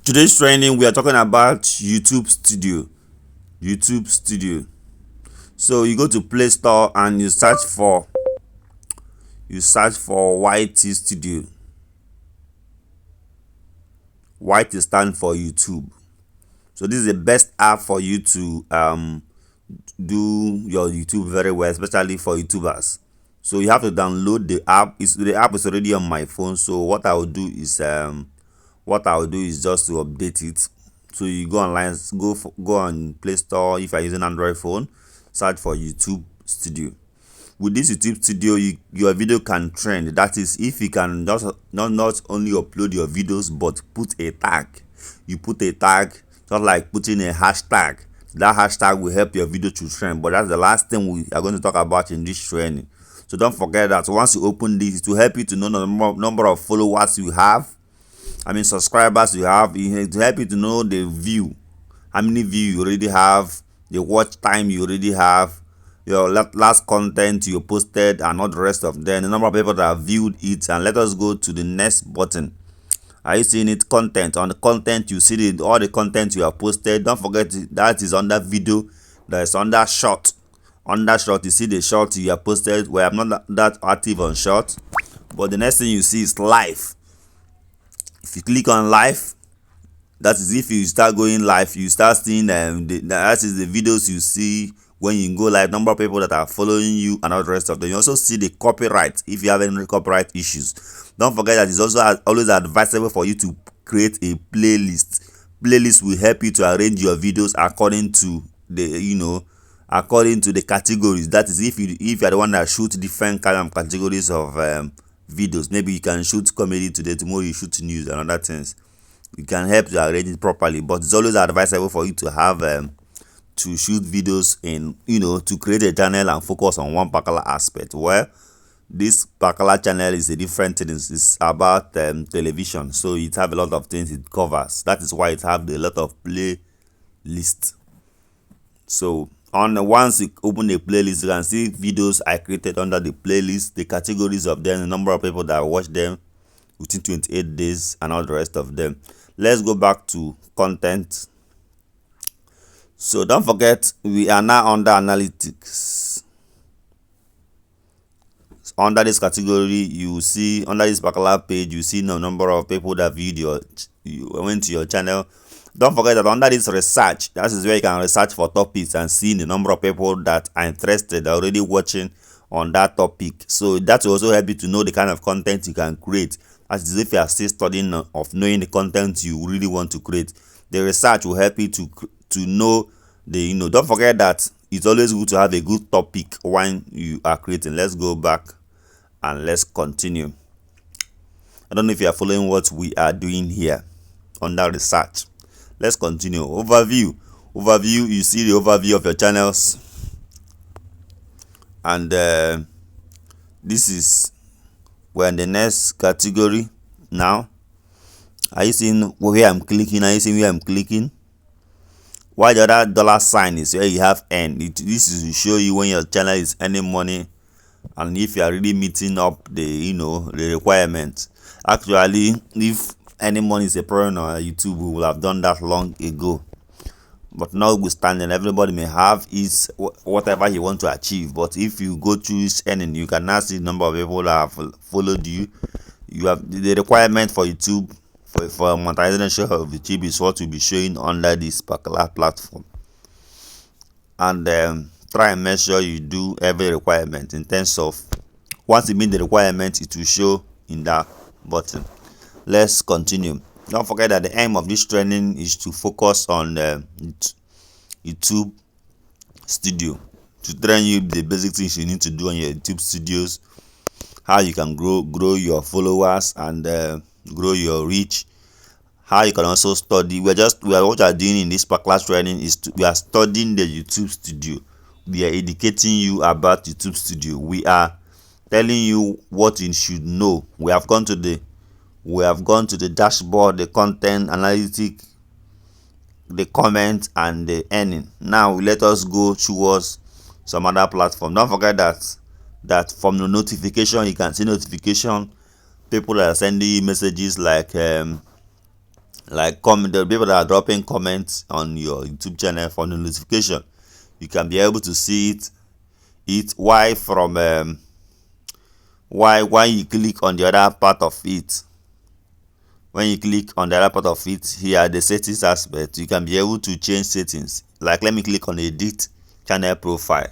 Today's training we are talking about YouTube Studio. YouTube Studio. So you go to Play Store and you search for YT Studio. YT stand for YouTube. So this is the best app for you to do your YouTube very well, especially for YouTubers. So you have to download the app. The app is already on my phone. So what I will do is just to update it. So you go online, go on Play Store if you're using Android phone, search for YouTube Studio. With this YouTube Studio, your video can trend. That is, if you can just not only upload your videos but put a tag. You put a tag, just like putting a hashtag. That hashtag will help your video to trend. But that's the last thing we are going to talk about in this training. So don't forget that once you open this, it will help you to know the number of followers you have. Subscribers you have. It will help you to know the view, how many views you already have, the watch time you already have, your last content you posted, and all the rest of them, the number of people that have viewed it. And let us go to the next button. Are you seeing it? Content. On the content, you see all the content you have posted. Don't forget that is under video. That is under short. Under short, you see the short you have posted. Well, I'm not that active on short, but the next thing you see is live. If you click on live, that is, if you start going live, you start seeing that is the videos you see when you go live, number of people that are following you, and all the rest of them. You also see the copyright if you have any copyright issues. Don't forget that it's also always advisable for you to create a playlist. Playlist will help you to arrange your videos according to the categories. That is, if you are the one that shoots different kind of categories of videos. Maybe you can shoot comedy today, tomorrow you shoot news and other things. You can help to arrange it properly, but it's always advisable for you to have to shoot videos in to create a channel and focus on one particular aspect. Well, this particular channel is a different thing. It's about television, so it have a lot of things it covers. That is why it have a lot of playlist. So once you open the playlist, you can see videos I created under the playlist, the categories of them, the number of people that watch them within 28 days, and all the rest of them. Let's go back to content. So don't forget, we are now under analytics. Under this category, you see under this particular page, you see the number of people that you went to your channel. Don't forget that under this research, that is where you can research for topics and see the number of people that are interested, already watching on that topic. So that will also help you to know the kind of content you can create, as if you are still studying of knowing the content you really want to create. The research will help you to know don't forget that it's always good to have a good topic when you are creating. Let's go back and let's continue. I don't know if you are following what we are doing here under research. Let's continue. Overview. You see the overview of your channels, and this is, we're in the next category now. Are you seeing where I'm clicking? Why the other dollar sign is where you have earn. This is to show you when your channel is earning money, and if you are really meeting up the requirements. Actually, if any money is a problem on YouTube, we will have done that long ago. But notwithstanding, everybody may have is whatever you want to achieve. But if you go choose earning, you can now see the number of people that have followed you. You have the requirement for YouTube for monetization of YouTube is what will be showing under this particular platform. And try and make sure you do every requirement in terms of once you meet the requirement, it will show in that button. Let's continue. Don't forget that the aim of this training is to focus on YouTube Studio, to train you the basic things you need to do on your YouTube studios, how you can grow your followers and grow your reach, how you can also study. What we are doing in this particular training is we are studying the YouTube Studio. We are educating you about YouTube Studio. We are telling you what you should know. We have gone to the dashboard, the content analytic, the comment, and the earning. Now let us go towards some other platform. Don't forget that from the notification, you can see notification, people are sending you messages like like comment, the people that are dropping comments on your YouTube channel for the notification. You can be able to see it why from why you click on the other part of it. When you click on the other part of it here, the settings aspect, you can be able to change settings. Like let me click on edit channel profile.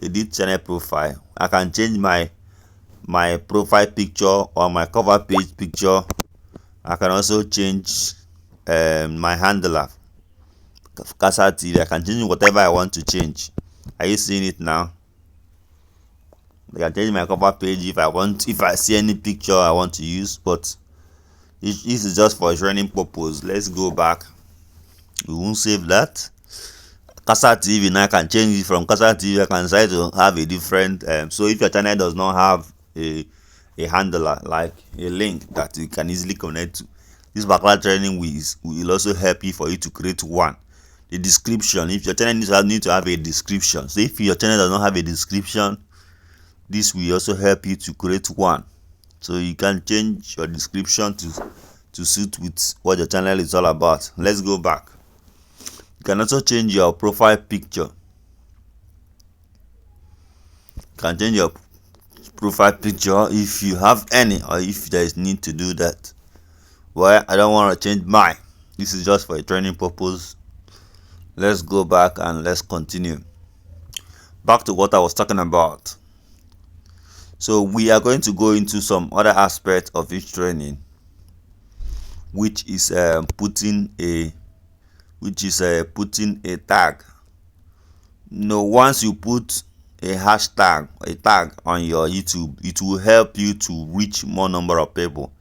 Edit channel profile. I can change my profile picture or my cover page picture. I can also change my handler, Casa TV. I can change whatever I want to change. Are you seeing it now? I can change my cover page if I want, if I see any picture I want to use, but this is just for training purpose. Let's go back. We won't save that. Casa TV, now I can change it from Casa TV. I can try to have a different so if your channel does not have a handler, like a link that you can easily connect to, this particular training will also help you for you to create one. The description, if your channel needs to have a description, so if your channel does not have a description, this will also help you to create one. So you can change your description to suit with what your channel is all about. Let's go back. You can also change your profile picture. You can change your profile picture if you have any, or if there is need to do that. Well, I don't want to change mine. This is just for a training purpose. Let's go back and let's continue. Back to what I was talking about. So we are going to go into some other aspect of each training, which is putting a tag. Once you put a hashtag, a tag on your YouTube, it will help you to reach more number of people.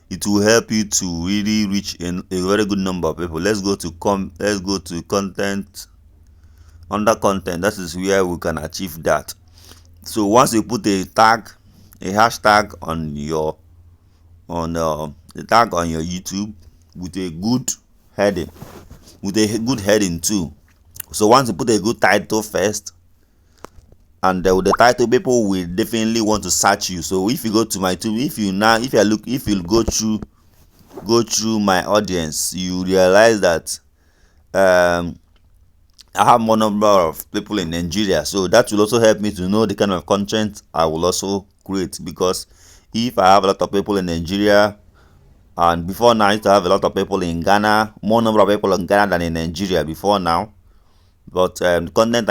It will help you to really reach a very good number of people. Let's go to content. Under content, that is where we can achieve that. So once you put a tag, a hashtag on your YouTube with a good heading, too. So once you put a good title first, and with the title, people will definitely want to search you. So if you go to my YouTube, if you go through my audience, you realize that I have more number of people in Nigeria, so that will also help me to know the kind of content I will also create. Because if I have a lot of people in Nigeria, and before now I used to have a lot of people in Ghana, more number of people in Ghana than in Nigeria before now. But the content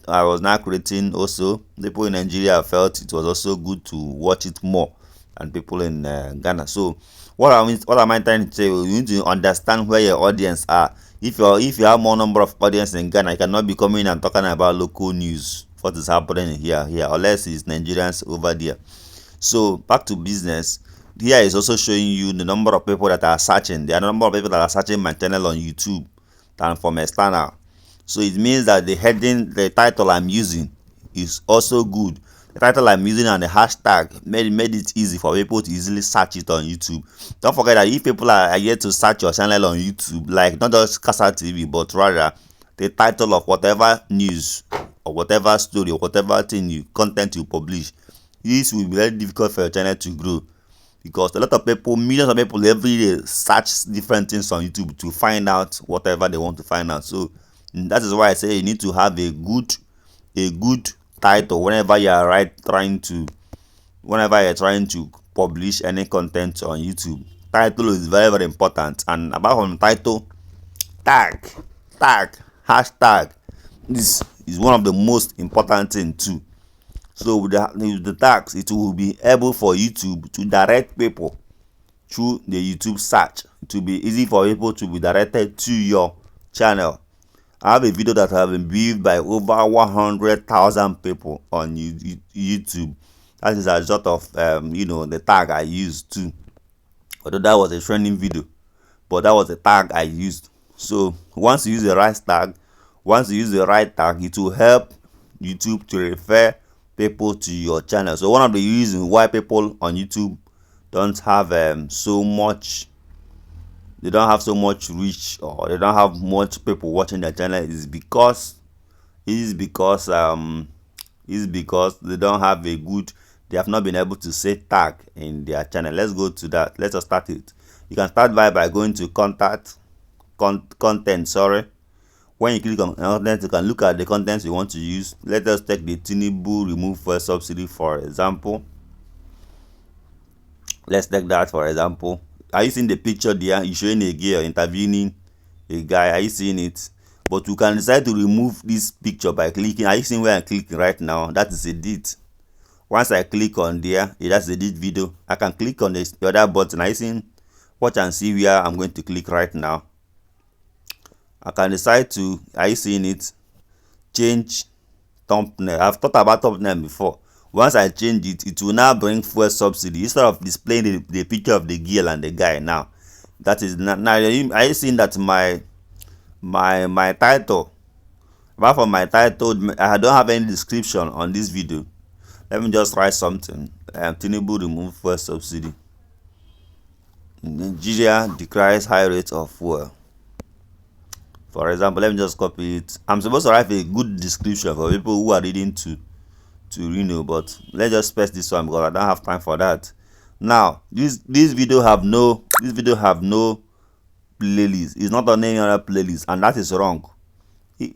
I was now creating, also people in Nigeria felt it was also good to watch it more than people in Ghana. So what am I trying to say? You need to understand where your audience are. If you have more number of audience in Ghana, you cannot be coming and talking about local news, what is happening here, unless it's Nigerians over there. So back to business. Here is also showing you the number of people that are searching. There are a number of people that are searching my channel on YouTube than from external. So it means that the title I'm using is also good. The title I'm using and the hashtag made it easy for people to easily search it on YouTube. Don't forget that if people are yet to search your channel on YouTube, like not just Casa TV, but rather the title of whatever news or whatever story or whatever content you publish, this will be very difficult for your channel to grow. Because a lot of people, millions of people every day search different things on YouTube to find out whatever they want to find out. So that is why I say you need to have a good title whenever you are trying to publish any content on YouTube. Title is very, very important. And apart from title, tag, hashtag, this is one of the most important thing too. So with the tags, it will be able for YouTube to direct people through the YouTube search. It will be easy for people to be directed to your channel. I have a video that has been viewed by over 100,000 people on YouTube. That is a result of the tag I used too. Although that was a training video, but that was the tag I used. So once you use the right tag, it will help YouTube to refer people to your channel. So one of the reasons why people on YouTube don't have so much reach, or they don't have much people watching their channel is because they don't have they have not been able to say tag in their channel. Let's go to that. Let's just start it. You can start by going to content. Sorry. When you click on content, you can look at the contents you want to use. Let us take the Tinubu remove fuel subsidy for example. Let's take that for example. Are you seeing the picture there? You showing a girl interviewing a guy. Are you seeing it? But you can decide to remove this picture by clicking. Are you seeing where I'm clicking right now? That is edit. Once I click on there, that's edit video. I can click on the other button. Are you seeing? Watch and see where I'm going to click right now. I can decide to, are you seeing it? Change thumbnail. I've thought about thumbnail before. Once I change it, it will now bring fuel subsidy instead of displaying the picture of the girl and the guy. Now that is now, are you seeing that my title, apart from my title, I don't have any description on this video. Let me just write something. Tinubu remove fuel subsidy. Nigeria decries high rate of fuel. For example, let me just copy it. I'm supposed to write a good description for people who are reading to but let's just paste this one because I don't have time for that. Now, this video have no playlist. It's not on any other playlist, and that is wrong.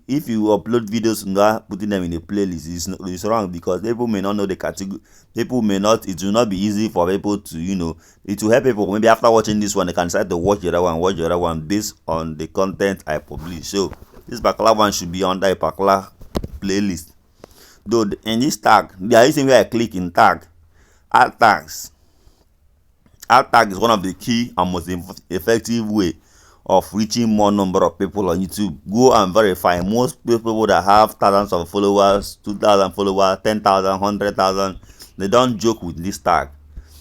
If you upload videos and putting them in a playlist, it's wrong because people may not know the category. It will not be easy for people to, it will help people. Maybe after watching this one, they can decide to watch the other one based on the content I publish. So this particular one should be under a particular playlist. Though in this tag, there is where I click in tag, alt tags. Alt tag is one of the key and most effective way of reaching more number of people on YouTube. Go and verify. Most people that have thousands of followers, 2,000 followers, 10,000, 100,000, they don't joke with this tag.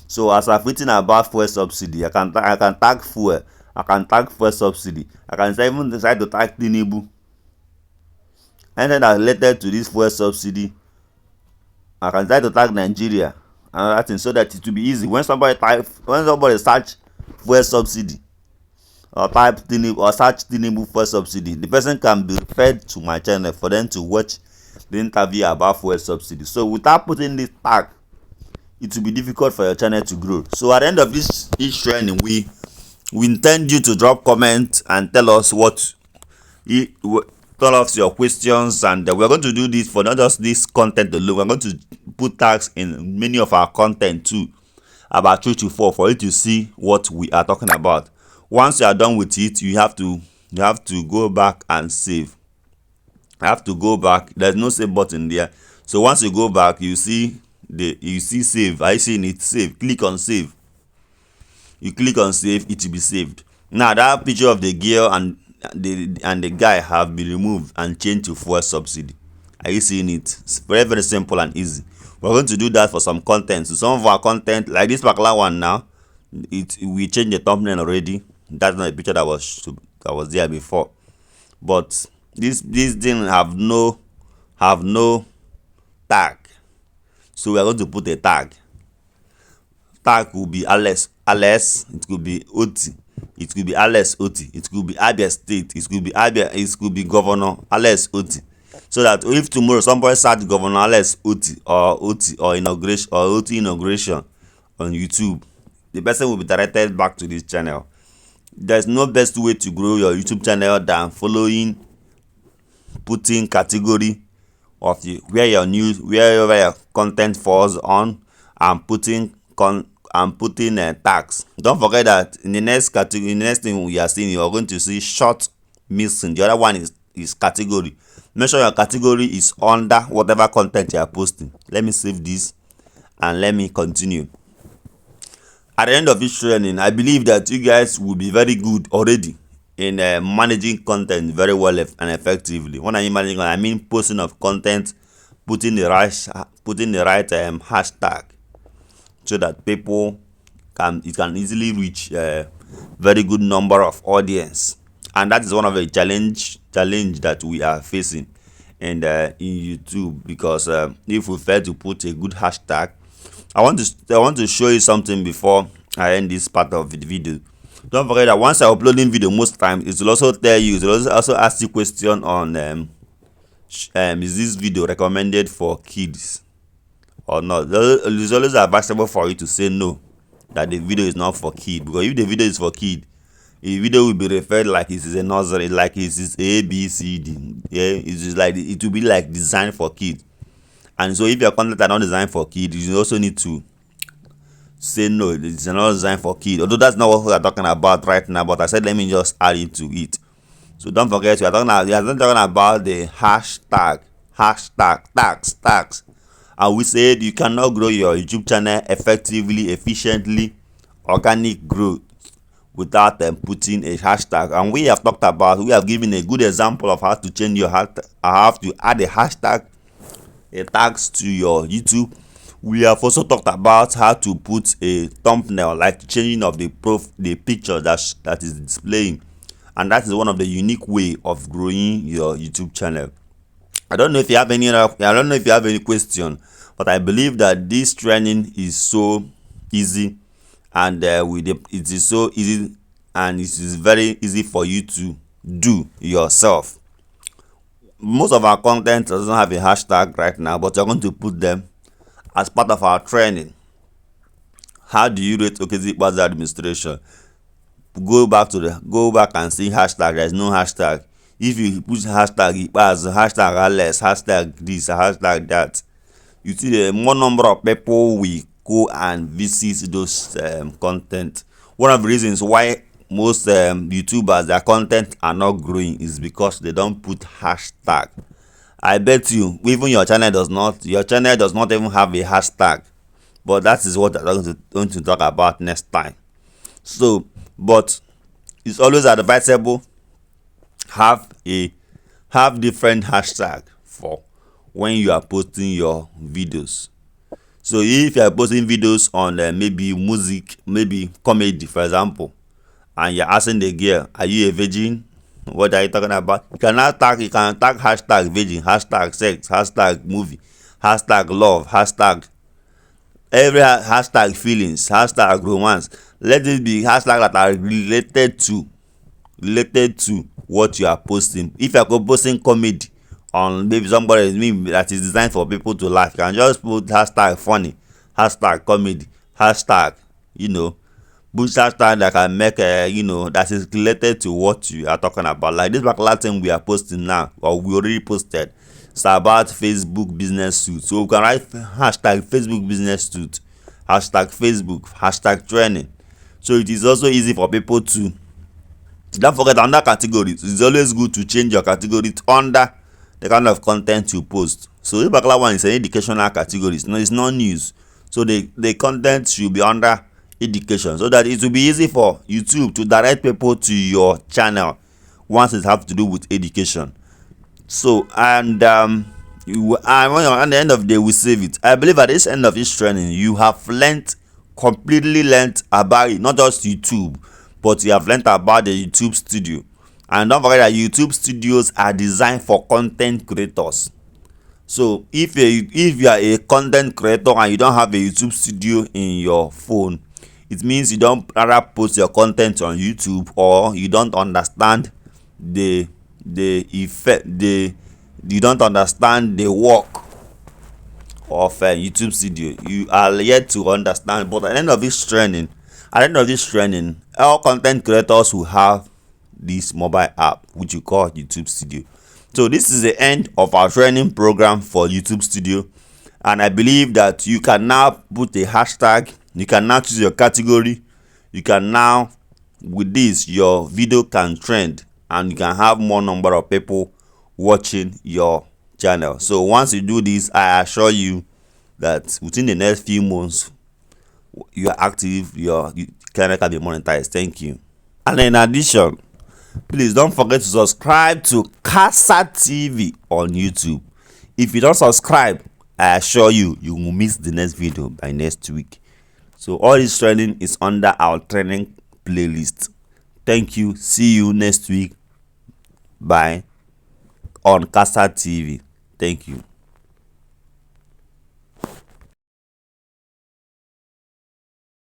So as I've written about fuel subsidy, I can tag fuel. I can tag fuel subsidy. I can even decide to tag Tinubu. Anything that's related to this fuel subsidy, I can decide to tag Nigeria and other things so that it will be easy. When somebody search fuel subsidy, or type Tinubu or search Tinubu fuel subsidy, the person can be referred to my channel for them to watch the interview about fuel subsidy. So without putting this tag, it will be difficult for your channel to grow. So at the end of this training, we intend you to drop comments and tell us tell us your questions, and we're going to do this for not just this content alone. We're going to put tags in many of our content too, about 3 to 4, for you to see what we are talking about. Once you are done with it, you have to go back and save. I have to go back. There's no save button there. So once you go back, you see save. I see it, save. Click on save. You click on save, it will be saved. Now that picture of the girl and the guy have been removed and changed to fuel subsidy. Are you seeing it? It's very, very simple and easy. We're going to do that for some content. So some of our content, like this particular one now, we changed the thumbnail already. That's not a picture that was there before. But this thing have no tag. So we are going to put a tag. Tag will be Alex. It could be Oti. It could be Alex Oti. It could be Abia State. It could be Governor Alex Oti. So that if tomorrow somebody search Governor Alex Oti or inauguration or Oti inauguration on YouTube, the person will be directed back to this channel. There's no best way to grow your YouTube channel than putting category of where your content falls on, and putting tags. Don't forget that in the next category, in the next thing we are seeing, you are going to see short mixing. The other one is category. Make sure your category is under whatever content you are posting. Let me save this and let me continue. At the end of this training, I believe that you guys will be very good already in managing content very well and effectively. When I mean managing, I mean posting of content, putting the right hashtag, so that people can easily reach a very good number of audience. And that is one of the challenge that we are facing in YouTube, because if we fail to put a good hashtag, I want to show you something before I end this part of the video. Don't forget that once I uploading video, most times it will also tell you, it will also ask you question on is this video recommended for kids or not. It's always advisable for you to say no. that the video is not for kid, because if the video is for kid, the video will be referred like it is a nursery, like it is ABCD. Yeah, it is like it will be like designed for kids. And so if your content are not designed for kids, you also need to say no, it's not designed for kids. Although that's not what we are talking about right now, but I said let me just add it to it. So don't forget, we are talking about the hashtag tags. And we said you cannot grow your YouTube channel effectively, efficiently, organic growth without putting a hashtag. And we have given a good example of how to change your hashtag, how to add a hashtag, a tags to your YouTube. We have also talked about how to put a thumbnail, like changing of the picture that is displaying, and that is one of the unique way of growing your YouTube channel. I don't know if you have any question, but I believe that this training is so easy, and it is so easy, and it is very easy for you to do yourself. Most of our content doesn't have a hashtag right now, but you're going to put them as part of our training. How do you rate Okezikpa's administration? Go back and see hashtag. There is no hashtag. If you put hashtag Ikpeazu, hashtag Alex, hashtag this, hashtag that, you see the more number of people will go and visit those content. One of the reasons why most YouTubers, their content are not growing is because they don't put hashtag. I bet you even your channel does not even have a hashtag, but that is what I'm going to talk about next time. So, but it's always advisable have different hashtag for when you are posting your videos. So if you are posting videos on maybe music, maybe comedy, for example, and you're asking the girl, are you a virgin? What are you talking about? You can tag hashtag virgin, hashtag sex, hashtag movie, hashtag love, hashtag every hashtag feelings, hashtag romance. Let it be hashtag that are related to what you are posting. If you are posting comedy on maybe somebody that is designed for people to laugh, you can just put hashtag funny, hashtag comedy, hashtag boost hashtag that can make that is related to what you are talking about. Like this particular thing we are posting now, or we already posted, it's about Facebook business suit. So we can write hashtag Facebook business suit, hashtag Facebook, hashtag training. So it is also easy for people to. Don't forget, under categories, it's always good to change your categories under the kind of content you post. So this particular one is an educational category. It's not news. So the content should be under education, so that it will be easy for YouTube to direct people to your channel once it has to do with education. So and when you're at the end of the day, we save it. I believe at this end of this training, you have completely learned about it, not just YouTube, but you have learned about the YouTube studio. And don't forget that YouTube studios are designed for content creators. So if you are a content creator and you don't have a YouTube studio in your phone, it means you don't rather post your content on YouTube, or you don't understand the effect, you don't understand the work of YouTube studio. You are yet to understand. But at the end of this training, all content creators will have this mobile app which you call YouTube studio. So this is the end of our training program for YouTube studio, and I believe that you can now put a hashtag, you can now choose your category, you can now, with this, your video can trend and you can have more number of people watching your channel. So once you do this, I assure you that within the next few months you are active, your channel can be monetized. Thank you. And in addition, please don't forget to subscribe to Casa TV on YouTube. If you don't subscribe, I assure you will miss the next video by next week. So all this training is under our training playlist. Thank you. See you next week. Bye. On Casa TV. Thank you.